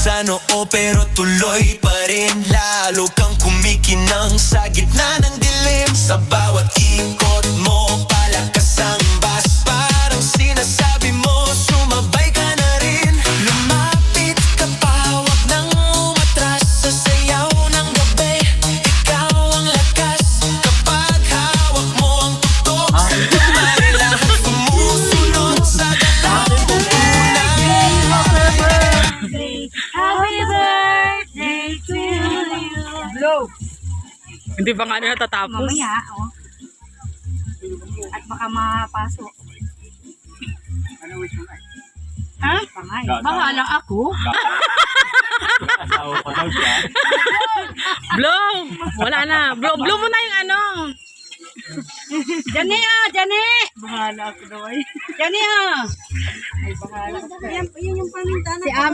sa noo pero tuloy pa rin. Lalo kang kumikinang sa gitna ng dilim. Sa bawat ikot mo palakas ang bas. Parang sinasabi mo sumabay ka na rin. Lumapit ka pa, wag nang umatras. Sa sayaw ng gabi, ikaw ang lakas. Kapag hawak mo ang tuktok, pare lahat sumusunod sa galaw mo unay. Happy birthday to you. Blow. Hindi pa nga natatapos. Mamaya, oh. At baka mapasok. Ano wish mo na? Ha? Pangay. Bahala ako. Asawa pa daw siya. Blow! Wala na. Blow mo na yung ano. Jani, ah! Jani! Bahala ako daw ay. Jani, ah! Ay, bahala ako. Yan yung paminta na.